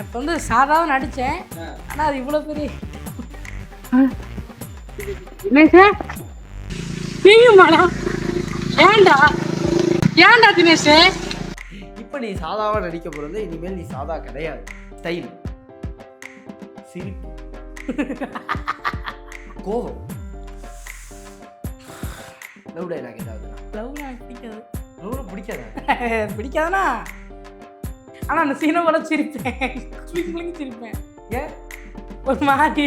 இப்போ வந்து சாதாரண நடித்தேன், ஆனால் அது இவ்வளோ பெரிய தினேஷ் நீயுமாடா? ஏன்டா ஏன்டா தினேஷ்? இப்போ நீ சாதாவாக நடிக்க போகிறது, இனிமேல் நீ சாதா கிடையாது. ஸ்டைல், சிரிப்பு, கோபம், லவ் டைலாக் ஏதாவது. லவ் எனக்கு பிடிக்காது. லவ் பிடிக்காதா? பிடிக்காதுண்ணா, ஆனால் அந்த சீனை கூட சிரிப்பேன், ஸ்விம்லிங் சிரிப்பேன். ஏன் ஒரு மாதிரி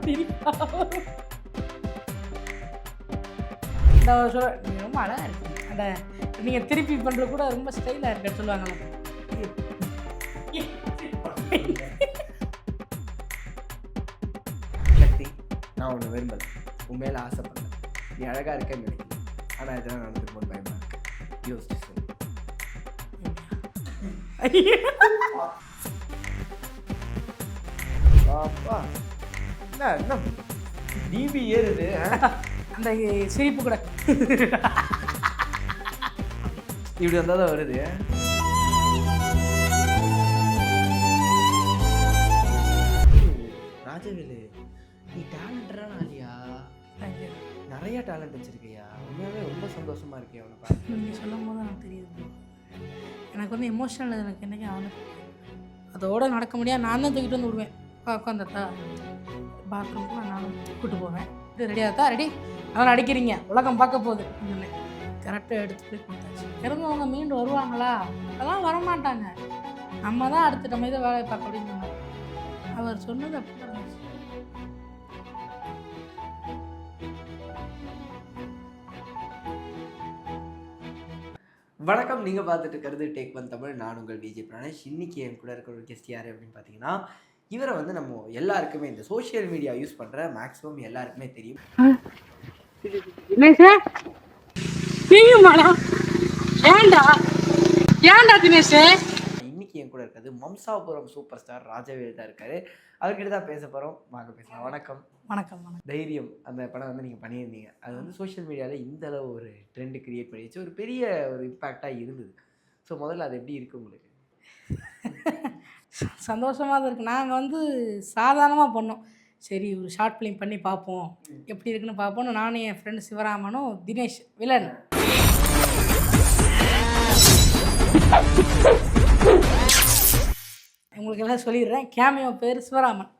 சிரிப்பா இந்த சொல்ல நீங்கள் ரொம்ப அழகாக இருக்கு. அந்த நீங்கள் திருப்பி பண்ணுறது கூட ரொம்ப ஸ்டைலாக இருக்குன்னு சொல்லுவாங்கள்ல. சக்தி, நான் ஒன்று விரும்பலை, உன் மேலே ஆசைப்படல. நீ அழகாக இருக்கேன்னு நினைக்கிறேன், ஆனால் இதெல்லாம் நடந்துருப்போம் பயமாக இருக்கு. யோசிச்சு சொல்லு. அப்பா என்ன என்ன டிபி ஏறுது. அந்த சிரிப்பு கூட இப்படி வந்தால் தான் வருது. ராஜவேலு, நீ டேலண்டடான ஆளியா, நிறைய டேலண்ட் வச்சிருக்கியா. உண்மையாகவே ரொம்ப சந்தோஷமா இருக்கே அவனை பார்த்து. நீங்கள் சொல்லும் போது எனக்கு தெரியுது. எனக்கு வந்து எமோஷனல் எனக்கு என்னைக்கு ஆகணும், அதோட நடக்க முடியாது. நான் தான் தூக்கிட்டு வந்து விடுவேன். உட்காந்துட்டா பாத்ரூம்க்கு நான் கூப்பிட்டு போவேன். இது ரெடியாகத்தா? ரெடி, அதெல்லாம் அடிக்கிறீங்க, உலகம் பார்க்க போகுது அப்படின்னு கரெக்டாக எடுத்து போய் கொடுத்தாச்சு. இறந்தவங்க மீண்டு வருவாங்களா? அதெல்லாம் வரமாட்டாங்க, நம்ம தான் அடுத்த நம்ம இதை வேலையை பார்க்க அப்படின்னு சொன்னார். அவர் சொன்னது அப்படி தான் இருந்துச்சு. வணக்கம், நீங்கள் பார்த்துட்டு இருக்கிறது டேக் ஒன் தமிழ். நான் உங்கள் விஜய் பிராணேஷ். இன்னைக்கு என் கூட இருக்கிற ஒரு கெஸ்ட் யார் அப்படின்னு பார்த்தீங்கன்னா, இவரை வந்து நம்ம எல்லாருக்குமே இந்த சோஷியல் மீடியா யூஸ் பண்ணுற மேக்ஸிமம் எல்லாருக்குமே தெரியும். ஏன்டா ஏன்டா தினேஷ்? இன்னைக்கு என் கூட இருக்கிறது மம்சாபுரம் சூப்பர் ஸ்டார் ராஜவேல் தான் இருக்காரு. அவர்கிட்ட தான் பேச போகிறோம். வாங்க பேசலாம். வணக்கம். வணக்கம். வணக்கம். தைரியம் அந்த படம் வந்து நீங்கள் பண்ணியிருந்தீங்க. அது வந்து சோஷியல் மீடியாவில் இந்த அளவு ஒரு ட்ரெண்டு கிரியேட் பண்ணிடுச்சு, ஒரு பெரிய ஒரு இம்பேக்டாக இருந்தது. ஸோ முதல்ல அது எப்படி இருக்குது உங்களுக்கு? சந்தோஷமாக தான் இருக்குது. நாங்கள் வந்து சாதாரணமாக பண்ணோம். சரி, ஒரு ஷார்ட் ஃபிலிம் பண்ணி பார்ப்போம், எப்படி இருக்குன்னு பார்ப்போம்னு நானும் என் ஃப்ரெண்டு சிவராமனும் தினேஷ் வில்லன் உங்களுக்கு எல்லாம் சொல்லிடுறேன். கேமியோ பேர் சிவராமன்.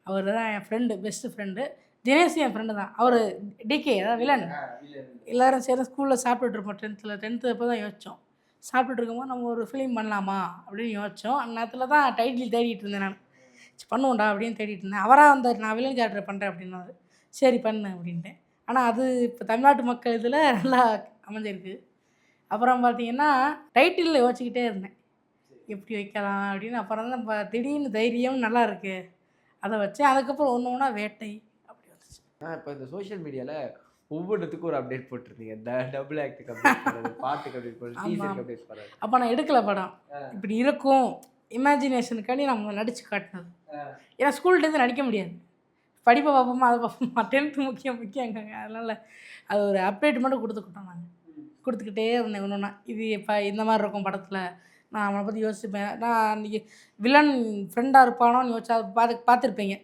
அவர் தான் என் ஃப்ரெண்டு, பெஸ்ட்டு ஃப்ரெண்டு. தினேஷ் என் ஃப்ரெண்டு தான். அவர் டிகே, அதாவது வில்லன். எல்லோரும் சேர்ந்து ஸ்கூலில் சாப்பிட்டுட்டு இருப்போம். டென்த்து அப்போ தான் யோசித்தோம். சாப்பிட்டுட்டு இருக்கும்போது நம்ம ஒரு ஃபிலிம் பண்ணலாமா அப்படின்னு யோசித்தோம். அந்த நேரத்தில் தான் டைட்டில் தேடிட்டு இருந்தேன். நான் பண்ணுவோண்டா அப்படின்னு தேடிட்டு இருந்தேன். அவராக வந்தார், நான் வில்லன் கேரக்டர் பண்ணுறேன் அப்படின்னாரு. சரி பண்ணு அப்படின்ட்டேன். ஆனால் அது இப்போ தமிழ்நாட்டு மக்கள் இதில் நல்லா அமைஞ்சிருக்கு. அப்புறம் பார்த்தீங்கன்னா டைட்டிலில் யோசிச்சுக்கிட்டே இருந்தேன், எப்படி வைக்கலாம் அப்படின்னு. அப்புறம் தான் திடீர்னு தைரியம் நல்லா இருக்குது, அதை வச்சேன். அதுக்கப்புறம் ஒன்று ஒன்றா வேட்டை அப்படி வந்துச்சு. இப்போ இந்த சோஷியல் மீடியாவில் ஒவ்வொன்றுத்துக்கும் ஒரு அப்டேட் போட்டிருந்தீங்க. இந்த டபுள் ஆக்டுக்கு அப்டேட் பண்ணுறது, பாட்டுக்கு அப்டேட் பண்ணுறது, டீசருக்கு அப்டேட் பண்ணுறது. அப்போ நான் எடுக்கலை படம், இப்படி இருக்கும் இமேஜினேஷனுக்காண்டி நம்ம நடித்து காட்டினது. ஏன்னா ஸ்கூல்லேருந்து நடிக்க முடியாது, படிப்பை பார்ப்போமா அதை பார்ப்போமா, 10th முக்கியங்க. அதனால் அது ஒரு அப்டேட் மட்டும் கொடுத்துக்கிட்டோம். நாங்கள் கொடுத்துக்கிட்டே இருந்தேன் ஒன்று ஒன்றா. இது இப்போ இந்த மாதிரி இருக்கும் படத்தில், நான் அவனை பற்றி யோசிப்பேன். நான் அன்றைக்கி வில்லன் ஃப்ரெண்டாக இருப்பானோன்னு யோசிச்சா பார்த்துருப்பீங்க.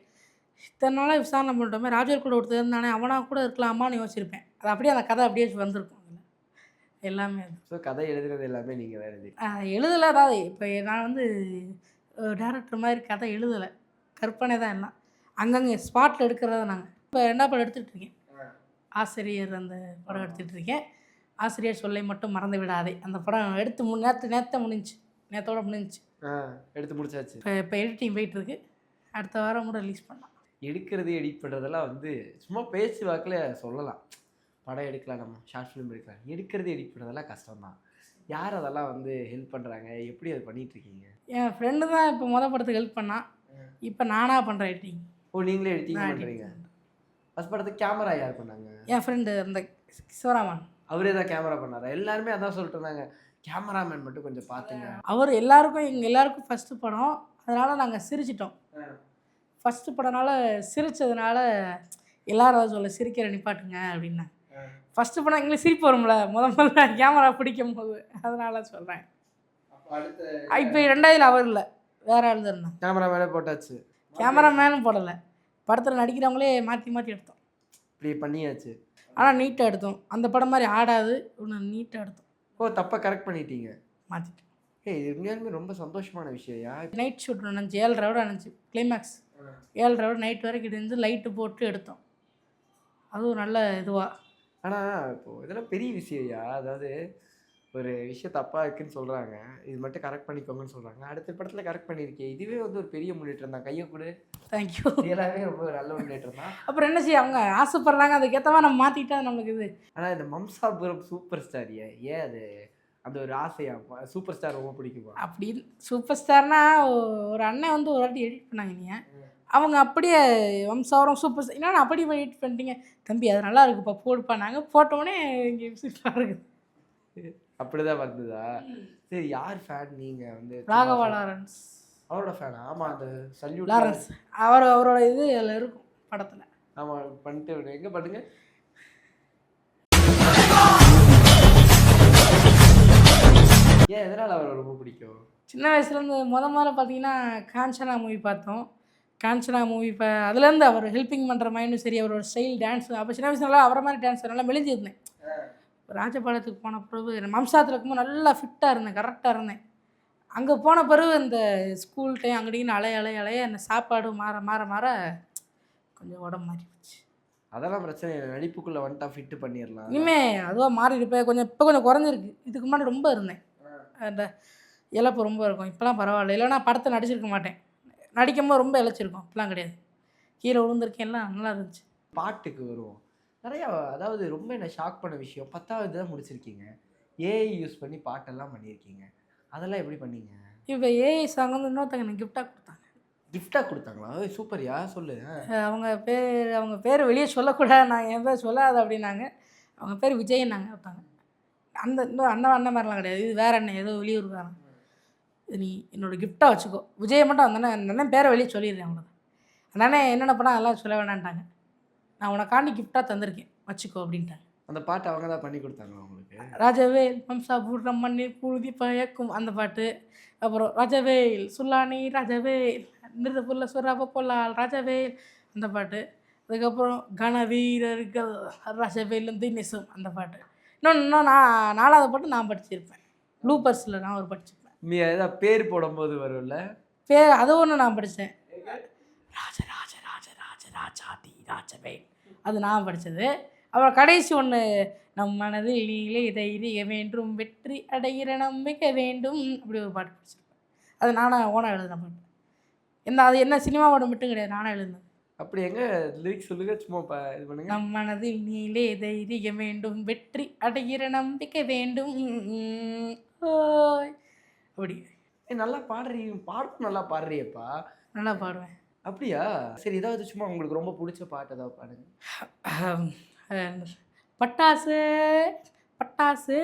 இத்தனை நாளாக விசாரணை பண்ணிட்டோமே, ராஜர் கூட ஒருத்தர் இருந்தானே, அவனாக கூட இருக்கலாமான்னு யோசிச்சிருப்பேன். அது அப்படியே அந்த கதை அப்படியே வந்திருக்கும். அதில் எல்லாமே அது. ஸோ கதை எழுதுறது எல்லாமே நீங்கள் தான் எழுதலை. அதாவது இப்போ நான் வந்து டேரக்டர் மாதிரி கதை எழுதலை, கற்பனை தான் எல்லாம். அங்கங்கே ஸ்பாட்டில் எடுக்கிறத நாங்கள் இப்போ 2 படம் எடுத்துகிட்ருக்கேன். ஆசிரியர் அந்த படம் எடுத்துகிட்ருக்கேன். ஆசிரியர் சொல்லை மட்டும் மறந்து விடாதே, அந்த படம் எடுத்து நேற்றோட முடிஞ்சிச்சு. எடுத்து முடிச்சாச்சு. இப்போ எடிட்டிங் போயிட்டுருக்கு. அடுத்த வாரம் கூட ரிலீஸ் பண்ணலாம். எடுக்கிறது எடிட் பண்ணுறதெல்லாம் வந்து சும்மா பேச்சு வாக்கில் சொல்லலாம். படம் எடுக்கலாம், நம்ம ஷார்ட் ஃபிலிம் எடுக்கலாம். எடுக்கிறது எடிட் பண்ணுறதெல்லாம் கஷ்டம்தான். யார் அதெல்லாம் வந்து ஹெல்ப் பண்ணுறாங்க, எப்படி அது பண்ணிகிட்ருக்கீங்க? என் ஃப்ரெண்டு தான் இப்போ படத்துக்கு ஹெல்ப் பண்ணான். இப்போ நானாக பண்ணுறேன் எடிட்டிங். ஓ, நீங்களே எடிட்டிங் பண்ணுறீங்க? ஃபஸ்ட் படத்துக்கு கேமரா யார் பண்ணாங்க? என் ஃப்ரெண்டு அந்த சிவராமன், அவரே தான் கேமரா பண்ணாரா? எல்லாருமே அதான் சொல்லிட்டு இருந்தாங்க, கேமராமேன் மட்டும் கொஞ்சம் பார்த்துங்க. அவர் எங்கள் எல்லாருக்கும் ஃபஸ்ட்டு படம், அதனால் நாங்கள் சிரிச்சிட்டோம். ஃபஸ்ட்டு படம்னால சிரித்ததுனால எல்லோரும் அதை சொல்ல, சிரிக்கிற நிப்பாட்டுங்க அப்படின்னா. ஃபஸ்ட்டு படம் எங்களுக்கு சிரிப்பு வரும்ல முதல்ல கேமரா பிடிக்கும் போது, அதனால் சொல்கிறேன். இப்போ 2வது அவர் இல்லை, வேறு ஆள் தான் இருந்தாங்க. கேமராமேனே போட்டாச்சு. கேமராமேனும் போடலை, படத்தில் நடிக்கிறவங்களே மாற்றி மாற்றி எடுத்தோம். இப்படி பண்ணியாச்சு. ஆனால் நீட்டாக எடுத்தோம். அந்த படம் மாதிரி ஆடாது, ஒன்று நீட்டாக எடுத்தோம். ஓ, தப்பாக கரெக்ட் பண்ணிட்டீங்க. மாற்றிட்டோம். இது உண்மையாலுமே ரொம்ப சந்தோஷமான விஷயம்யா. நைட் ஷூட் நினச்சி 7:30 நினச்சி கிளைமேக்ஸ் 7:30 நைட் வரைக்கும் இருந்து லைட்டு போட்டு எடுத்தோம். அதுவும் நல்ல இதுவாக. ஆனால் இப்போது இதெல்லாம் பெரிய விஷயம்யா. அதாவது ஒரு விஷயம் தப்பாக இருக்குன்னு சொல்கிறாங்க, இது மட்டும் கரெக்ட் பண்ணிக்கோங்கன்னு சொல்கிறாங்க. அடுத்த படத்தில் கரெக்ட் பண்ணியிருக்கேன். இதுவே வந்து ஒரு பெரிய முன்னேற்றம் தான். கையை கூட தேங்க்யூ. எல்லாமே ரொம்ப நல்ல முன்னேற்றம் தான். அப்புறம் என்ன செய்ய, அவங்க ஆசைப்படுறாங்க, அதுக்கேற்ற மாதிரி நம்ம மாற்றிக்கிட்டா நம்மளுக்கு இது. ஆனால் இந்த மம்சாபுரம் சூப்பர் ஸ்டார் ஏன் அது அந்த ஒரு ஆசையா? சூப்பர் ஸ்டார் ரொம்ப பிடிக்குமா? அப்படின்னு சூப்பர் ஸ்டார்னா ஒரு அண்ணன் வந்து ஒரு வாட்டி எடிட் பண்ணாங்க. நீங்கள் அவங்க அப்படியே வம்சாவரம் சூப்பர் ஸ்டார் என்னன்னா அப்படி எடிட் பண்ணிட்டீங்க தம்பி, அது நல்லா இருக்குப்பா போடுப்பா. நாங்கள் போட்டோடனே இங்கே விசிட்டாக இருக்குது. அப்படிதான் வந்ததா? சரி, யார் ஃபேன் நீங்கள் வந்து? ராகவா லாரன்ஸ் அவரோட ஃபேன். ஆமாம், அந்த சல்யூட் லாரன்ஸ் அவரோட இது அதில் இருக்கும் படத்தில். ஆமாம், பண்ணிட்டு எங்கே பண்ணுங்க. ஏன், எதனால் அவரை ரொம்ப பிடிக்கும்? சின்ன வயசுலேருந்து முதல்ல பார்த்தீங்கன்னா காஞ்சனா மூவி பார்த்தோம். காஞ்சனா மூவி இப்போ அதுலேருந்து அவர் ஹெல்ப்பிங் பண்ணுற மைண்டும் சரி, அவரோட ஸ்டைல் டான்ஸ். அப்போ சின்ன வயசுல அவரை மாதிரி டான்ஸ் நல்லா மெலிஞ்சிருந்தேன். ராஜபாளையத்துக்கு போன பிறகு மம்சாத்தில் இருக்கும்போது நல்லா ஃபிட்டாக இருந்தேன், கரெக்டாக இருந்தேன். அங்கே போன பிறகு இந்த ஸ்கூல் டைம் அங்கடின்னு அலைய அந்த சாப்பாடு மாற மாற மாற கொஞ்சம் உடம்பு மாறி போச்சு. அதெல்லாம் பிரச்சனை இல்லை, நடிப்புக்குள்ளே வந்துட்டா ஃபிட்டு பண்ணிடலாம். இனிமேல் அதுவாக மாறிடுப்பேன். இப்போ கொஞ்சம் குறைஞ்சிருக்கு. இதுக்கு முன்னாடி ரொம்ப இருந்தேன், அந்த இழப்பு ரொம்ப இருக்கும். இப்போலாம் பரவாயில்ல. இல்லைனா படத்தை நடிச்சிருக்க மாட்டேன். நடிக்கும்போது ரொம்ப இழைச்சிருக்கோம். இப்போலாம் கிடையாது. கீழே விழுந்திருக்கேன்லாம் நல்லா இருந்துச்சு. பாட்டுக்கு வருவோம். நிறையா, அதாவது ரொம்ப என்ன ஷாக் பண்ண விஷயம், 10வது தான் முடிச்சிருக்கீங்க, ஏஐ யூஸ் பண்ணி பாட்டெல்லாம் பண்ணியிருக்கீங்க. அதெல்லாம் எப்படி பண்ணீங்க? இப்போ ஏஐ சாங் வந்து இன்னொருத்தங்க எனக்கு கிஃப்டாக கொடுத்தாங்க. கிஃப்டாக கொடுத்தாங்களா? சூப்பர்யா, சொல்லு. அவங்க பேர் வெளியே சொல்லக்கூடாது, நான் என் பேர் சொல்லாது அப்படின்னாங்க. அவங்க பேர் விஜய்னாங்க ஒருத்தாங்க. இன்னும் அண்ணன் மாதிரிலாம் கிடையாது, இது வேறு அண்ணன், ஏதோ வெளியூருக்காரன். இது நீ என்னோடய கிஃப்டாக வச்சுக்கோ. விஜயை மட்டும் அந்த அண்ணன் பேரை வெளியே சொல்லிடுறேன். அவங்க அந்த அண்ணன் என்னென்ன பண்ணால் அதெல்லாம் சொல்ல வேணான்ட்டாங்க. நான் உனக்காண்டி கிஃப்டாக தந்திருக்கேன், வச்சுக்கோ அப்படின்ட்டாங்க. அந்த பாட்டு அவங்க தான் பண்ணி கொடுத்தாங்களா உங்களுக்கு? ராஜவேல் மம்சா பூர்ணம் மண்ணி புழுதி பயக்கும் அந்த பாட்டு. அப்புறம் ராஜவேல் சுல்லானி ராஜவேல் நிறுப்புள்ள சுறாப பொல்லால் ராஜவேல் அந்த பாட்டு. அதுக்கப்புறம் கனவீரர்கள் ராஜவேலும் தினேசும் அந்த பாட்டு. இன்னும் நான் 4வது பாட்டு நான் படிச்சிருப்பேன். ப்ளூபர்ஸில் நான் ஒரு படிச்சிருப்பேன். நீ ஏதாவது பேர் போடும்போது வரும்ல, அது ஒன்று நான் படித்தேன். ராஜ ராஜ ராஜ ராஜ ராஜாதி ராஜவேல், அது நான் படித்தது. அப்புறம் கடைசி ஒன்று, நம் மனதில் நீலே தைரிய வேண்டும், வெற்றி அடைகிற நம்பிக்கை வேண்டும், அப்படி ஒரு பாட்டு படிச்சிருப்பேன். அது நானாக ஓனாக எழுதின பாட்டு. அது என்ன சினிமாவோட மட்டும் கிடையாது, நானாக எழுதினது. அப்படி எங்க லிரிக்ஸ் சொல்லுங்க, சும்மா இது பண்ணுங்க. நம் மனதில் நீலே தைரியம் வேண்டும், வெற்றி அடைகிற நம்பிக்கை வேண்டும், அப்படி. நல்லா பாடுறீங்க, பாட்டும் நல்லா பாடுறியப்பா. நல்லா பாடுவேன். அப்படியா? சரி, ஏதாவது சும்மா உங்களுக்கு ரொம்ப பிடிச்ச பாட்டு ஏதாவது பாடுங்க. பட்டாசு பட்டாசு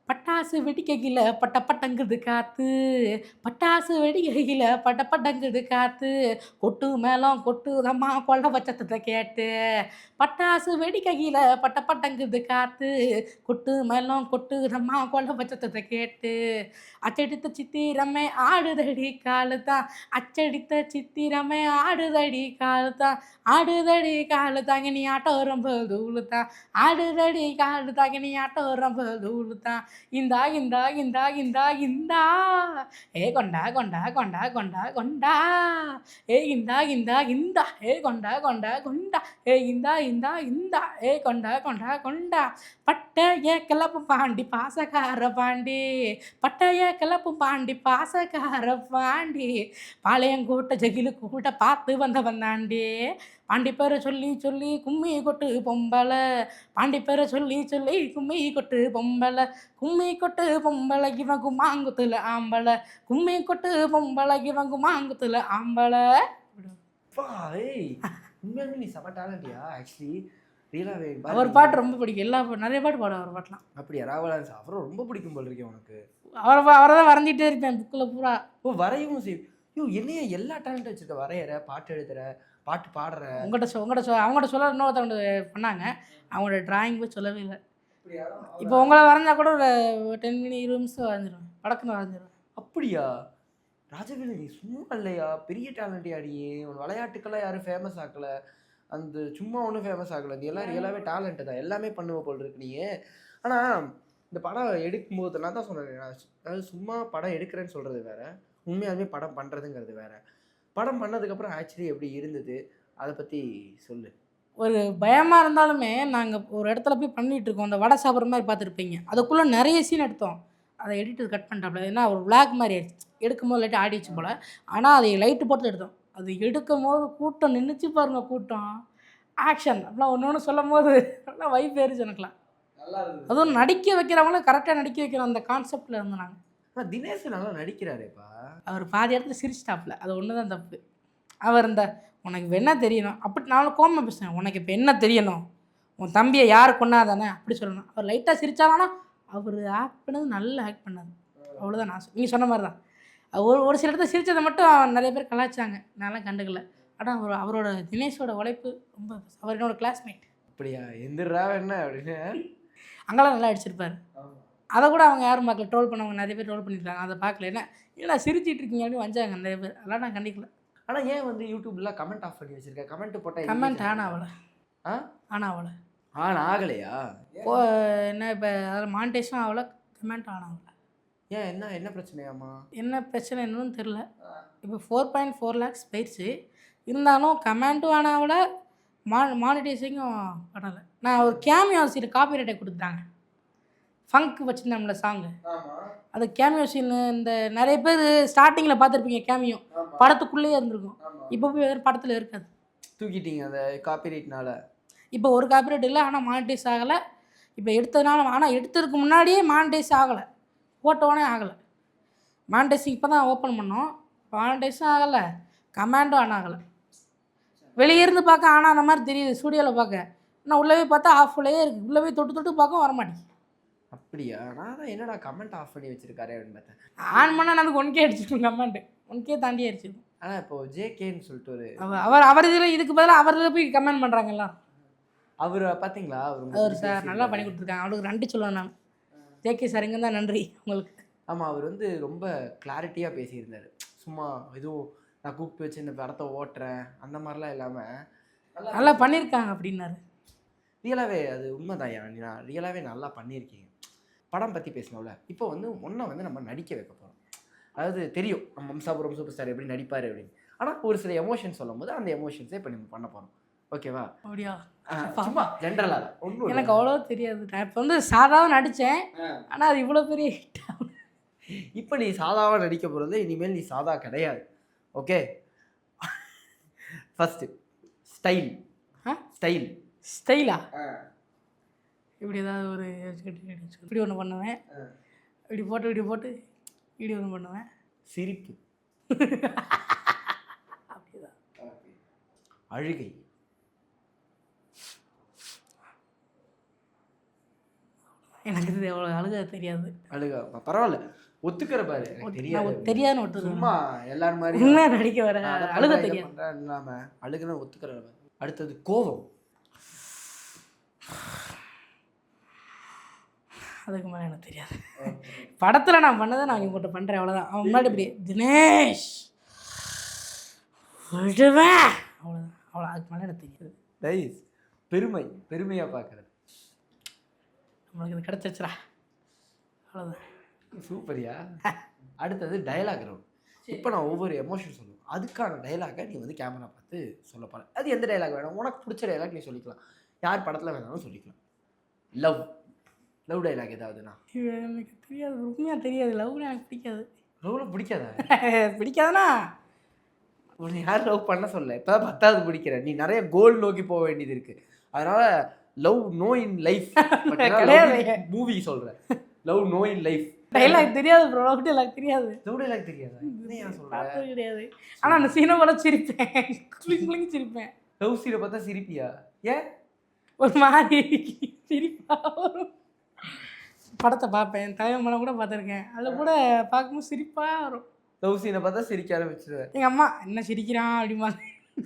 பட்டாசு வெடிக்கையில் பட்ட பட்டங்குது காத்து, பட்டாசு வெடிக்கையில் பட்ட பட்டங்குது காத்து, கொட்டு மேளம் கொட்டுதம்மா கொள்ள பச்சத்தை கேட்டு, பட்டாசு வெடிக்கையில் பட்ட பட்டங்குது காத்து, கொட்டு மேளம் கொட்டுதம்மா கொள்ள பச்சத்தை கேட்டு, அச்சடித்த சித்திரமே ஆடுதடி காலுதான், அச்சடித்த சித்திரமே ஆடுதடி காலுதான், ஆடுதடி காலுதாங்க நீ ஆட்டம் ரொம்ப தூளுதான், ஆடுதடி காலுதாங்க நீ ஆட்டம் ரொம்ப தூளுதான், இந்தா இந்தா இந்தா இந்தா இந்தா ஏ கொண்டா கொண்டா கொண்டா கொண்டா கொண்டா ஏ இந்தா இந்தா இந்தா ஏ கொண்டா கொண்டா கொண்டா ஏ இந்தா இந்தா இந்தா ஏ கொண்டா கொண்டா கொண்டா, பட்டைய கிளப்பு பாண்டி பாசக்கார பாண்டி, பட்டைய கிளப்பு பாண்டி பாசக்கார பாண்டி, பாளையங்கோட்டை ஜகிலு கூட்ட பார்த்து வந்தவன் தாண்டி, பாண்டி பேரை சொல்லி சொல்லி கும்மி கொட்டு பொம்பளை, பாண்டி பேரை சொல்லி சொல்லி கும்மி கொட்டு பொம்பளை, கும்மி கொட்டு பொம்பளை இவன் குமாங்குத்துல ஆம்பளை, கும்மி கொட்டு பொம்பளை இவன் குமாங்குத்துல ஆம்பளை. உண்மையாலுமே நீ செம டேலண்டியா ஆக்சுவலி, ரியலாகவே. அவர் பாட்டு ரொம்ப பிடிக்கும், நிறைய பாட்டு பாடுவார் அவர் பாட்டெலாம். அப்படியா? ராகவலான்ஸ் அவரும் ரொம்ப பிடிக்கும் போல் இருக்கேன் உனக்கு. அவரை தான் வரைஞ்சிட்டே இருப்பேன் புக்கில் பூரா. ஓ, வரையும் சரி. என்னைய எல்லா டேலண்ட்டும் வச்சுருக்க, வரைகிற, பாட்டு எழுதுற, பாட்டு பாடுற. அவங்கள்ட்ட சொல்ல இன்னொருத்தவங்க பண்ணாங்க, அவங்களோட டிராயிங் போய் சொல்லவே இல்லை. இப்போ உங்களை வரைஞ்சா கூட ஒரு 10 20 நிமிஷம் வரைஞ்சிருவேன், படக்குன்னு வரைஞ்சிருவேன். அப்படியா? ராஜவேலு நீ சும்மா இல்லையா, பெரிய டேலண்ட் ஆடியே, உன் விளையாட்டுக்கெல்லாம் யாரும் ஃபேமஸ் ஆக்கலை, அந்த சும்மா ஒன்றும் ஃபேமஸ் ஆகலை, நீ எல்லாம் ரியலாகவே டேலண்ட்டு தான், எல்லாமே பண்ணுவ போல் இருக்கு நீ. ஆனால் இந்த படம் எடுக்கும்போது நான் தான் சொன்னேன், அதாவது சும்மா படம் எடுக்கிறேன்னு சொல்கிறது வேற, உண்மையாலுமே படம் பண்ணுறதுங்கிறது வேற. படம் பண்ணதுக்கப்புறம் ஆக்சுவலி எப்படி இருந்தது அதை பற்றி சொல்லு. ஒரு பயமாக இருந்தாலுமே நாங்கள் ஒரு இடத்துல போய் பண்ணிகிட்டு இருக்கோம். அந்த வடை சாப்பிட்ற மாதிரி பார்த்துருப்பீங்க. அதுக்குள்ளே நிறைய சீன் எடுத்தோம். அதை எடிட்டர் கட் பண்ணிட்டாப்புல. ஏன்னா ஒரு விளாக் மாதிரி ஆயிடுச்சு. எடுக்கும்போது லைட்டு ஆடிச்சு போல். ஆனால் அதை லைட்டு போட்டு எடுத்தோம். அது எடுக்கும் போது கூட்டம் நின்றுச்சு பாருங்க, கூட்டம் ஆக்ஷன் அப்படிலாம் ஒன்று ஒன்று சொல்லும் போது நல்லா வைப் ஏறிச்சு எனக்குலாம். நல்லா இருந்தது. அதுவும் நடிக்க வைக்கிறவங்களும் கரெக்டாக நடிக்க வைக்கிறோம் அந்த கான்செப்டில் இருந்து நாங்கள். ஆனால் தினேஷ் நல்லா நடிக்கிறாரேப்பா. அவர் பாதி இடத்துல சிரிச்சிட்டாப்புல. அது ஒன்று தான் தப்பு. அவர் இந்த உனக்கு இப்போ என்ன தெரியணும் அப்படி நானும் கோமா பேசுகிறேன். உனக்கு இப்போ என்ன தெரியணும், உன் தம்பியை யார் கொண்டாதானே அப்படி சொல்லணும். அவர் லைட்டாக சிரித்தாலானா அவர் ஆக்ட் பண்ணது நல்லா ஆக்ட் பண்ணாது, அவ்வளோதான். நான் நீங்கள் சொன்ன மாதிரி தான். ஒரு சில இடத்துல சிரித்ததை மட்டும் நிறைய பேர் கலாய்ச்சாங்க, நான்லாம் கண்டுக்கல. ஆனால் அவரோட தினேஷோட உழைப்பு ரொம்ப. அவர் என்னோட கிளாஸ்மேட். அப்படியா, எந்திரா என்ன அப்படின்னு அங்கெல்லாம் நல்லா அடிச்சிருப்பார். அதை கூட அவங்க யாரும் பார்க்கல. ட்ரோல் பண்ணவங்க நிறைய பேர் ட்ரோல் பண்ணியிருக்காங்க, அதை பார்க்கல. ஏன்னா சிரிச்சிட்டு இருக்கீங்க அப்படின்னு வந்தாங்க நிறைய பேர், அதெல்லாம் நான் கண்டிக்கல. ஆனால் ஏன் வந்து யூடியூப்லாம் கமெண்ட் ஆஃப் பண்ணி வச்சிருக்கேன்? கமெண்ட் போட்டால் கமெண்ட் ஆன் ஆகலை. ஆன் ஆகலையா? இப்போ என்ன இப்போ அதில் மானிட்டேஷன் ஆகலை, கமெண்ட் ஆன் ஆகலை. ஏன் என்ன பிரச்சனையாம்மா? என்ன பிரச்சனை என்னன்னு தெரில. இப்போ 4.4 lakhs போயிடுச்சு. இருந்தாலும் கமெண்ட்டும் ஆன் ஆகலை, மானிட்டைசிங்கும் பண்ணலை. நான் ஒரு கேமியோ சீன் காப்பிரைட்டை கொடுத்துட்டாங்க. ஃபங்க் வச்சுருந்தோம்ல சாங்கு, அது கேமியோ சீனு. இந்த நிறைய பேர் ஸ்டார்டிங்கில் பார்த்துருப்பீங்க, கேமியோ படத்துக்குள்ளேயே இருந்திருக்கும். இப்போ போய் வேறு படத்தில் இருக்காது, தூக்கிட்டீங்க அந்த காப்பிரைட்னால. இப்போ ஒரு காப்பிரைட் இல்லை, ஆனால் மானிட்டைஸ் ஆகலை. இப்போ எடுத்ததுனால, ஆனால் எடுத்ததுக்கு முன்னாடியே மானிட்டைஸ் ஆகலை, போட்டோனே ஆகலை. மானிட்டைஸிங் இப்போ தான் ஓப்பன் பண்ணோம், மானிட்டைஸும் ஆகலை, கமெண்டும் ஆன் ஆகலை. வெளியே இருந்து பார்க்க ஆனான மாதிரி தெரியுது ஸ்டூடியோவில் பார்க்க. ஆனால் உள்ளே போய் பார்த்தா ஆஃப்லேயே இருக்குது. உள்ளே போய் தொட்டு பார்க்க வரமாட்டேங்குது. அப்படியா? நான் தான் என்னடா கமெண்ட் ஆஃப் பண்ணி வச்சிருக்காரு அப்படின்னு பார்த்தேன். ஆன் பண்ணால் எனக்கு 1K அடிச்சிருக்கும், கமெண்ட் 1K தாண்டி அடிச்சிருக்கும். ஆனால் இப்போ ஜேகேன்னு சொல்லிட்டு ஒரு அவர் இதில் இதுக்கு பதிலாக அவர் இதில் போய் கமெண்ட் பண்ணுறாங்க எல்லாம். அவர் பார்த்தீங்களா? அவர் சார் நல்லா பண்ணி கொடுத்துருக்காங்க, அவருக்கு நன்றி சொல்லுவேன் நான். ஜேகே சார் இங்கே தான் நன்றி உங்களுக்கு. ஆமாம், அவர் வந்து ரொம்ப கிளாரிட்டியாக பேசியிருந்தார். சும்மா எதுவும் நான் கூப்பிட்டு வச்சு இந்த படத்தை ஓட்டுறேன் அந்த மாதிரிலாம் இல்லாமல் நல்லா பண்ணியிருக்காங்க அப்படின்னாரு. ரியலாகவே அது உண்மைதான். நான் ரியலாகவே நல்லா பண்ணியிருக்கீங்க. படம் பற்றி பேசினோம்ல, இப்போ வந்து ஒன்றை வந்து நம்ம நடிக்க வைக்க போகிறோம். அதாவது தெரியும் நம்ம வம்சாபுரம் சூப்பர் ஸ்டார் எப்படி நடிப்பார் அப்படின்னு. ஆனால் ஒரு சில எமோஷன்ஸ் சொல்லும் போது அந்த எமோஷன்ஸே இப்போ நம்ம பண்ண போகிறோம். ஓகேவா? அப்படியா? சும்மா ஜென்ரலாக ஒன்றும் எனக்கு அவ்வளோ தெரியாது. நான் இப்போ வந்து சாதாவாக நடித்தேன், ஆனால் அது இவ்வளோ பெரிய ஹிட். இப்போ நீ சாதாவாக நடிக்க போகிறது, இனிமேல் நீ சாதா கிடையாது. ஓகே, ஃபஸ்ட்டு ஸ்டைலா இப்படி ஏதாவது ஒரு இப்படி ஒன்று பண்ணுவேன், இப்படி போட்டு இப்படி ஒன்று பண்ணுவேன். சிரிப்பு, அப்படிதான். அழுகை, எனக்கு இது எவ்வளோ அழுக தெரியாது. அழுகா பரவாயில்ல, ஒத்துக்கிற பாரு. தெரியாதுன்னு ஒத்து, சும்மா எல்லாரும் மாதிரி உண்மையாக நடிக்க வர அழுக தெரியாது இல்லாமல் அழுகுன்னு ஒத்துக்கிற. அடுத்தது கோவம். அதுக்கு மேலே எனக்கு தெரியாது. படத்தில் நான் பண்ணதை நான் இவங்ககிட்ட பண்ணுறேன், அவ்வளோதான். அவன் முன்னாடி இப்படி தினேஷ் விடுவேன், அவ்வளோ. அதுக்கு மேலே எனக்கு தெரியாது. நைஸ். பெருமையாக பார்க்குறது. நம்மளுக்கு இது கிடச்சிருச்சுரா, அவ்வளோதான். சூப்பரியா. அடுத்தது டைலாக் ரவுண்ட். இப்போ நான் ஒவ்வொரு எமோஷன் சொல்லுவேன், அதுக்கான டைலாகை நீ வந்து கேமரா பார்த்து சொல்ல போகிற. அது எந்த டைலாக் வேணும், உனக்கு பிடிச்ச டைலாக் நீ சொல்லிக்கலாம், யார் படத்தில் வேணாலும் சொல்லிக்கலாம். லவ் டைலாக் ஏதாவதுண்ணா? எனக்கு தெரியாது, உண்மையாக தெரியாது. லவ்னா எனக்கு பிடிக்காது. லவ்வில் பிடிக்காதா? பிடிக்காதுண்ணா. உன்னை யார் லவ் பண்ண சொல்ல? இப்போ தான் 10வது பிடிக்கிற, நீ நிறைய கோல் நோக்கி போக வேண்டியது இருக்குது. அதனால் லவ் நோ இன் லைஃப் கிடையாது, மூவி சொல்கிறேன். Love no in life dialogue தெரியாது ப்ரோ, லவ் டைலாக் தெரியாது. லவ் டைலாக் தெரியாதா? சொல்கிறேன் கிடையாது. ஆனால் அந்த சீனை கூட சிரிப்பேன், குளிங் சிரிப்பேன். லவ் சீனை பார்த்தா சிரிப்பியா? ஏன்? ஒரு மாதிரி சிரிப்பா வரும். படத்தை பார்ப்பேன், தலைவன் கூட பார்த்துருக்கேன், அதில் கூட பார்க்கும்போது சிரிப்பாக வரும். லவ் சீனை பார்த்தா சிரிக்க ஆரம்பிச்சிடுவேன். எங்கள் அம்மா என்ன சிரிக்கிறான் அப்படிமா,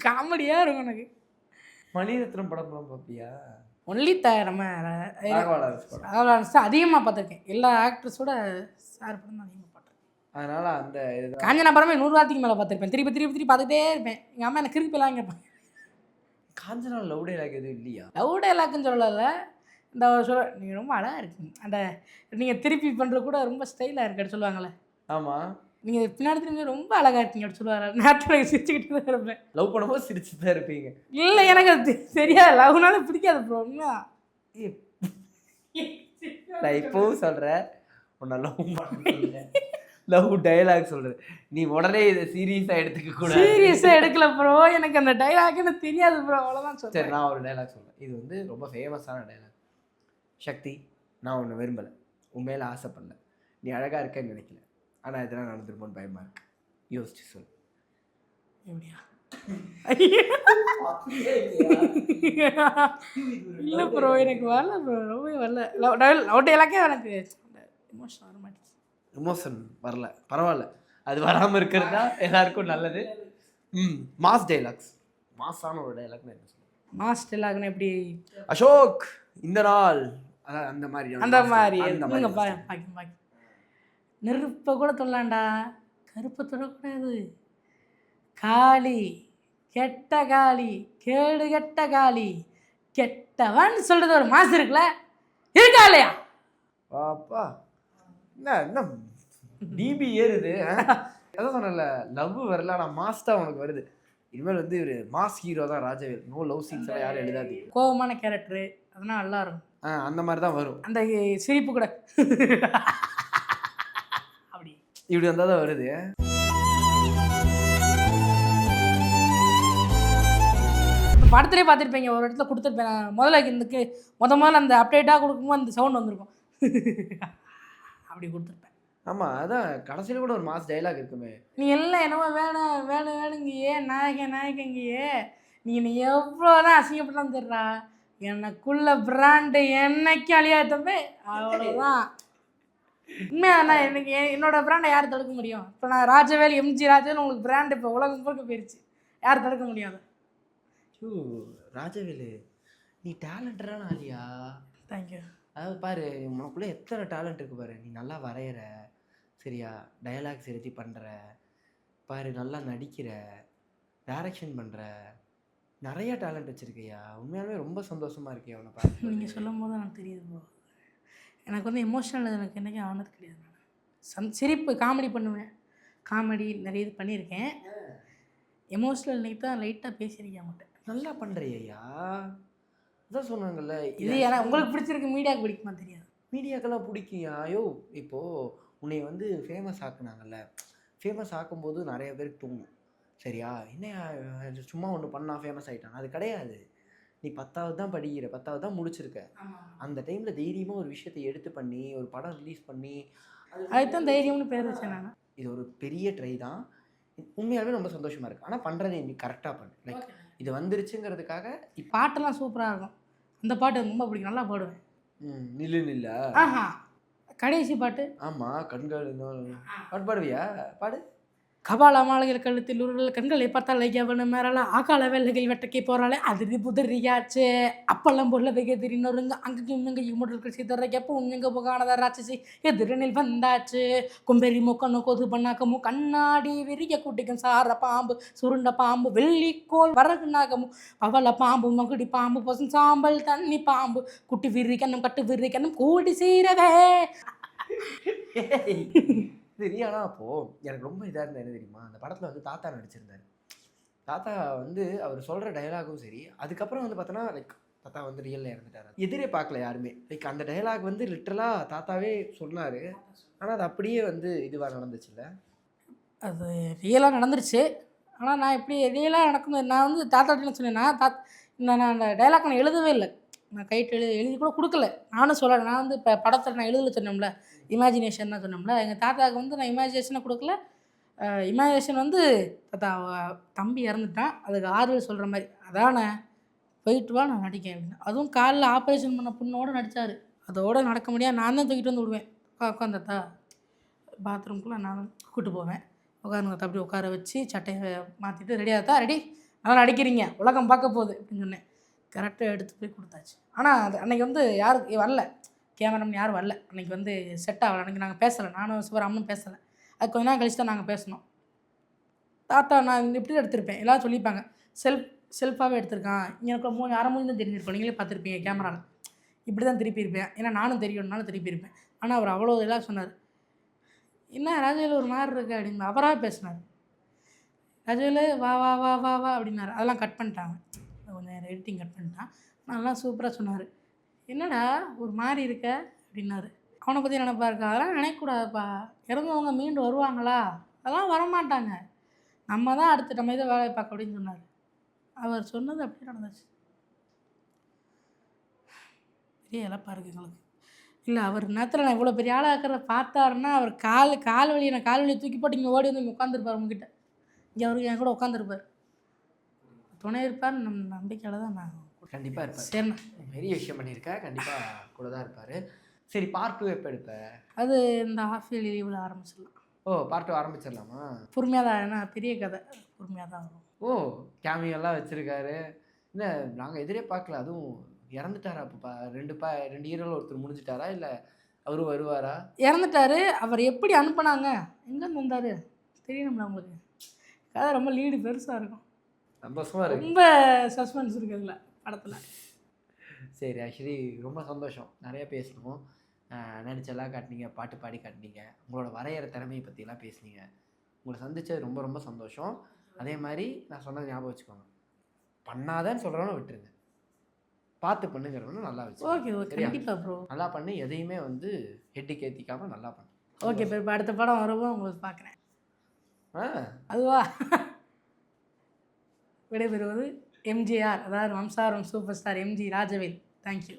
காமெடியாக இருக்கும் எனக்கு. மணிரத்னம் படம்லாம் பார்ப்பியா? ஒன்லி நம்ம அதிகமாக பார்த்துருக்கேன். எல்லா ஆக்ட்ரஸோட சார் படம் தான் அதிகமாக பார்த்துருக்கேன். அதனால அந்த இதுதான். காஞ்சனா படமே 100 வாரத்துக்கு மேலே பார்த்துருப்பேன். திருப்பி திருப்பி திருப்பி பார்த்துட்டே இருப்பேன். எங்கள் அம்மா எனக்கு கிறுக்கு போயிலாம் கேட்பேன். காஞ்சனா லவ் டைலாக் எதுவும் இல்லையா? லவ் டைலாக்னு சொல்லலை. இந்த சொல்ல நீங்கள் ரொம்ப அழகாக இருக்கீங்க. அந்த நீங்கள் திருப்பி பண்ணுறது கூட ரொம்ப ஸ்டைலாக இருக்கு அப்படி சொல்லுவாங்கள்ல. ஆமாம். நீங்கள் பின்னாடி திரும்பி ரொம்ப அழகாக இருக்கீங்க அப்படி சொல்லுவாங்க. நேரத்தில் சிரிச்சுக்கிட்டு தான் இருப்பேன். லவ் பண்ணும்போது சிரிச்சு தான் இருப்பீங்க. இல்லை எனக்கு அது தெரியாது. லவ்னால பிடிக்காது ப்ரோ. நான் இப்போவும் சொல்கிறேன், உன்னை லவ் பண்ண லவ் டைலாக் சொல்கிறேன். நீ உடனே இதை சீரியஸாக எடுத்துக்க கூட. சீரியஸாக எடுக்கல ப்ரோ. எனக்கு அந்த டைலாக் எனக்கு தெரியாது ப்ரோ. அவ்வளோதான் சொல்கிறேன். சரி, நான் ஒரு டைலாக் சொல்கிறேன். இது வந்து ரொம்ப ஃபேமஸான டைலாக். சக்தி, நான் உன்னை விரும்பலை, உன் மேலே ஆசைப்படல, நீ அழகாக இருக்கேன்னு நினைக்கல, ஆனால் இதெல்லாம் நடந்துருமோன்னு பயமாக இருக்கு, யோசிச்சு சொல். எப்படியா? இல்லை ப்ரோ, எனக்கு வரல ப்ரோ, ரொம்பவே வரல. லவ் டைலாக்கே எனக்கு எமோஷன் வர மாட்டேங்குது. எமோஷன் வரல, பரவாயில்ல, அது வராமல் இருக்கிறது தான் எல்லாருக்கும் நல்லது. மாஸ் டைலாக்ஸ், மாஸான ஒரு டைலாக்னு என்ன சொல்லுங்கள்? மாஸ் டைலாக்னு எப்படி? அசோக் இந்த நாள், அந்த மாதிரி அந்த மாதிரி பாக்கி நெருப்பை கூட சொல்லலாம்டா, கருப்பை தொடக்கூடாது. காளி, கெட்ட காளி, கேடு கெட்ட காளி, கெட்டவன் சொல்றது ஒரு மாசு இருக்குல்ல, இருக்கா இல்லையா? பாப்பா என்ன டிபி ஏறுது. அதான் சொன்னல, லவ் வரல, ஆனால் மாஸ் தான் உனக்கு வருது. இனிமேல் வந்து ஒரு மாஸ் ஹீரோ தான் ராஜவேல். நோ லவ் சீன்ஸ் எல்லாம் யாரும் எழுதாதீங்க. கோபமான கேரக்டரு, அதெல்லாம் நல்லா இருக்கும். அந்த மாதிரி தான் வரும். அந்த சிரிப்பு கூட அப்படி இப்படி வந்தால் தான் வருது. படத்துலேயே பார்த்துருப்பீங்க, ஒரு இடத்துல கொடுத்துருப்பேன் நான். முதல்ல அந்த அப்டேட்டாக கொடுக்கும்போது அந்த சவுண்ட் வந்திருக்கும். அப்படி கொடுத்துருப்பேன். ஆமாம், அதான் கடைசியில் கூட ஒரு மாஸ் டைலாக் இருக்குமே. நீ எல்லாம் என்னமோ வேணுங்கியே, நாயகங்கியே, நீ எவ்வளோ தான் அசிங்கப்பட்டாலும் தெரிறா, எனக்குள்ள பிராண்டு என்னைக்கும் அழியாது தம்பி, அவ்வளோதான். உண்மையாண்ணா, எனக்கு என்னோட பிராண்டை யார் தடுக்க முடியும்? இப்போ நான் ராஜவேல், எம்ஜி ராஜவேல், உங்களுக்கு பிராண்டு இப்போ உலகம் முழுக்க போயிடுச்சு, யார் தடுக்க முடியாது? ராஜவேலு, நீ டேலண்டடான ஆளியா? தேங்க்யூ. அதாவது பாரு, உனக்குள்ளே எத்தனை டேலண்ட் இருக்குது பாரு. நீ நல்லா வரைகிற, சரியா, டயலாக்ஸ் எழுதி பண்ணுற பாரு, நல்லா நடிக்கிற, டைரக்ஷன் பண்ணுற, நிறைய டேலண்ட் வச்சுருக்கையா. உண்மையாலுமே ரொம்ப சந்தோஷமாக இருக்கியா உன்னை பார்த்து. நீங்கள் சொல்லும் போது எனக்கு தெரியுது ப்ரோ. எனக்கு வந்து எமோஷனல் எனக்கு என்றைக்கும் ஆனது கிடையாது. நான் சிரிப்பு காமெடி பண்ணுவேன், காமெடி நிறைய இது பண்ணியிருக்கேன். எமோஷனல் இன்னைக்கு தான் லைட்டாக பேசியிருக்கேன் அவங்கள்ட்ட. நல்லா பண்ணுறியா? அதான் சொன்னாங்கல்ல இது. ஏன்னா உங்களுக்கு பிடிச்சிருக்கு, மீடியாவுக்கு பிடிக்குமா தெரியாது. மீடியாக்கெல்லாம் பிடிக்குயா. ஐயோ, இப்போது உன்னை வந்து ஃபேமஸ் ஆக்குனாங்கல்ல, ஃபேமஸ் ஆக்கும்போது நிறைய பேருக்கு தூங்கும், சரியா, என்ன சும்மா ஒன்று பண்ணால் ஃபேமஸ் ஆகிட்டாங்க, அது கிடையாது. நீ 10வது தான் படிக்கிற, 10வது தான் முடிச்சிருக்க. அந்த டைமில் தைரியமாக ஒரு விஷயத்தை எடுத்து பண்ணி ஒரு படம் ரிலீஸ் பண்ணி, அதுதான் தைரியம்னு பேர் வச்சேன் நான். இது ஒரு பெரிய ட்ரை தான். உண்மையாகவே ரொம்ப சந்தோஷமாக இருக்குது. ஆனால் பண்ணுறதை நீ கரெக்டாக பண்ணு. லைக் இது வந்துருச்சுங்கிறதுக்காக. பாட்டெல்லாம் சூப்பராக இருக்கும். அந்த பாட்டு எனக்கு ரொம்ப பிடிக்கும், நல்லா பாடுவேன். நில்லு நில்ல, ஆஹா, கடைசி பாட்டு. ஆமாம், கண்கள் பாட்டு பாடுவியா? பாடு. கபால மாலைகள் கழுத்தில் உருள் கண்களை பார்த்தால் லைக்காவனு மேறலாம் ஆக்கால வெள்ளைகள் வெட்டக்கை போகிறாளே அதிரி புதிரியாச்சு அப்பெல்லாம் பொருளை வைக்க திரினொருங்க அங்கேயும் இங்கேயும் முடல்கள் செய்தரைக்கப்போ உங்க புகானத ராட்சசி எதிரனில் வந்தாச்சு கும்பெரி மூக்கன்னு கொது பண்ணாக்கமும் கண்ணாடி விரிய குட்டிக்கும் சார பாம்பு சுருண்ட பாம்பு வெள்ளிக்கோள் வரகு நாகமும் பவள பாம்பு மகுடி பாம்பு பசும் சாம்பல் தண்ணி பாம்பு குட்டி விரிக்கணும் கட்டு விரிக்கணும் கூடி சீரவே. சரி, ஆனால் அப்போது எனக்கு ரொம்ப இதாக இருந்தால் என்ன தெரியுமா, அந்த படத்தில் வந்து தாத்தா நடிச்சிருந்தார். தாத்தா வந்து அவர் சொல்கிற டைலாகும் சரி, அதுக்கப்புறம் வந்து பார்த்தோன்னா லைக் தாத்தா வந்து ரியலில் இறந்துட்டார். எதிரே பார்க்கல யாருமே. லைக் அந்த டைலாக் வந்து லிட்டரலாக தாத்தாவே சொன்னார். ஆனால் அது அப்படியே வந்து இதுவாக நடந்துச்சுல்ல. அது ரியலாக நடந்துருச்சு. ஆனால் நான் இப்படி ரியலாக நடக்கும் நான் வந்து தாத்தாட்ட என்ன சொன்னேன்னா, நான் அந்த டைலாக் நான் எழுதவே இல்லை. நான் கைட்டு எழுதி கூட கொடுக்கல. நானும் சொல்லலை. நான் வந்து இப்போ படத்தில் நான் எழுதல சொன்னோம்ல, இமேஜினேஷன் தான் சொன்னோம்ல. எங்கள் தாத்தாவுக்கு வந்து நான் இமேஜினேஷனை கொடுக்கல. இமேஜினேஷன் வந்து தாத்தா தம்பி இறந்துட்டான், அதுக்கு ஆறுதல் சொல்கிற மாதிரி, அதானே போயிட்டு வா நான் நடிக்கேன் அப்படின்னு. அதுவும் காலில் ஆப்ரேஷன் பண்ண பொண்ணோடு நடித்தார். அதோடு நடக்க முடியாது, நான் தான் தூக்கிட்டு வந்து விடுவேன். உட்காந்தாத்தா பாத்ரூம்குள்ளே நான் கூப்பிட்டு போவேன். உட்காருங்க அப்படி உட்கார வச்சு சட்டையை மாற்றிட்டு ரெடியாகத்தா ரெடி அதெல்லாம் நடிக்கிறீங்க உலகம் பார்க்க போகுது அப்படின்னு சொன்னேன். கரெக்டாக எடுத்து போய் கொடுத்தாச்சு. ஆனால் அது அன்றைக்கி வந்து யாரும் வரல, கேமராமேன் யாரும் வரல. அன்றைக்கி வந்து செட் ஆகலை. அன்றைக்கி நாங்கள் பேசலை, நானும் சிவராமனும் பேசலை. அது கொஞ்ச நாள் கழிச்சு தான் நாங்கள் பேசினோம். தாத்தா நான் இப்படி எடுத்திருப்பேன், எல்லோரும் சொல்லிப்பாங்க செல்ஃபாகவே எடுத்திருக்கான், எனக்கு அரை மூஞ்சி தான் தெரிஞ்சிருப்போம், நீங்களே பார்த்துருப்பீங்க கேமராவில். இப்படி தான் திருப்பியிருப்பேன், ஏன்னா நானும் தெரியும்னாலும் திருப்பியிருப்பேன். ஆனால் அவர் அவ்வளோ இதெல்லாம் சொன்னார். என்ன ராஜவேலு ஒரு மாதிரி இருக்கு அப்படின்னு அவராக பேசினார். ராஜவேலு வா வா வா வா வா அப்படின்னாரு. அதெல்லாம் கட் பண்ணிட்டாங்க, கொஞ்சம் எடிட்டிங் கட் பண்ணிட்டான். நல்லா சூப்பராக சொன்னார். என்னடா ஒரு மாதிரி இருக்க அப்படின்னாரு. அவனை பற்றி நினைப்பா இருக்கா, அதெல்லாம் நினைக்கக்கூடாதுப்பா, இறந்தவங்க மீண்டு வருவாங்களா, அதெல்லாம் வரமாட்டாங்க, நம்ம தான் அடுத்து நம்ம இதை வேலையை பார்க்க அப்படின்னு சொன்னார். அவர் சொன்னது அப்படியே நடந்துச்சு. பெரிய இழப்பாக இருக்குது எங்களுக்கு. இல்லை அவர் நேரத்தில் நான் இவ்வளோ பெரிய ஆளாக இருக்கிறத பார்த்தாருன்னா அவர் கால் வலியை தூக்கி போட்டு இங்கே ஓடி வந்து இங்கே உட்காந்துருப்பார் உங்ககிட்ட. இங்கே அவருக்கு என் கூட உட்காந்துருப்பார், துணை இருப்பார். நம்பிக்கையில் தான் நான் கண்டிப்பாக இருப்பார். சரிண்ணா, பெரிய விஷயம் பண்ணியிருக்கேன், கண்டிப்பாக கூட தான் இருப்பார். சரி, பார்ட் 2 எப்போ எடுப்பேன்? அது இந்த ஹாஃப் இயர்லி லீவில் ஆரம்பிச்சிடலாம். ஓ, பார்ட் 2 ஆரம்பிச்சிடலாமா? பொறுமையாக தான், ஏன்னா பெரிய கதை பொறுமையாக தான் வரும். ஓ, கேமியோலாம் வச்சுருக்காரு. என்ன நாங்கள் எதிரே பார்க்கல. அதுவும் இறந்துட்டாரா? அப்போ 2 ஹீரோவில் ஒருத்தர் முடிஞ்சிட்டாரா, இல்லை அவரு வருவாரா? இறந்துட்டாரு. அவர் எப்படி அனுப்புனாங்க, எங்கேருந்து வந்தார் தெரியணும்ல உங்களுக்கு. கதை ரொம்ப லீடு பெருசாக இருக்கும், சந்தோஷமாக இருக்கு, ரொம்ப சஸ்பென்ஸ் இருக்குதுல்ல படத்தில். சரி ஆக்சுவலி ரொம்ப சந்தோஷம், நிறைய பேசணும். நடிச்செல்லாம் காட்டினீங்க, பாட்டு பாடி காட்டினீங்க, உங்களோட வரைகிற திறமையை பற்றிலாம் பேசுனீங்க. உங்களை சந்தித்தது ரொம்ப ரொம்ப சந்தோஷம். அதே மாதிரி நான் சொன்னது ஞாபகம் வச்சுக்கோங்க, பண்ணாதேன்னு சொல்கிறவன விட்டுருங்க, பார்த்து பண்ணுங்கிறவனும் நல்லா வச்சு. ஓகே ஓகே, கண்டிப்பாக ப்ரோ. நல்லா பண்ணி எதையுமே வந்து ஹெட்டுக்கு ஏற்றிக்காமல் நல்லா பண்ணு. ஓகே, இப்போ அடுத்த படம் வரும்போது உங்களுக்கு பார்க்குறேன். அதுவா விடைபெறுவது எம்ஜிஆர், அதாவது வம்சாரம் super star MG Rajavel. Thank you.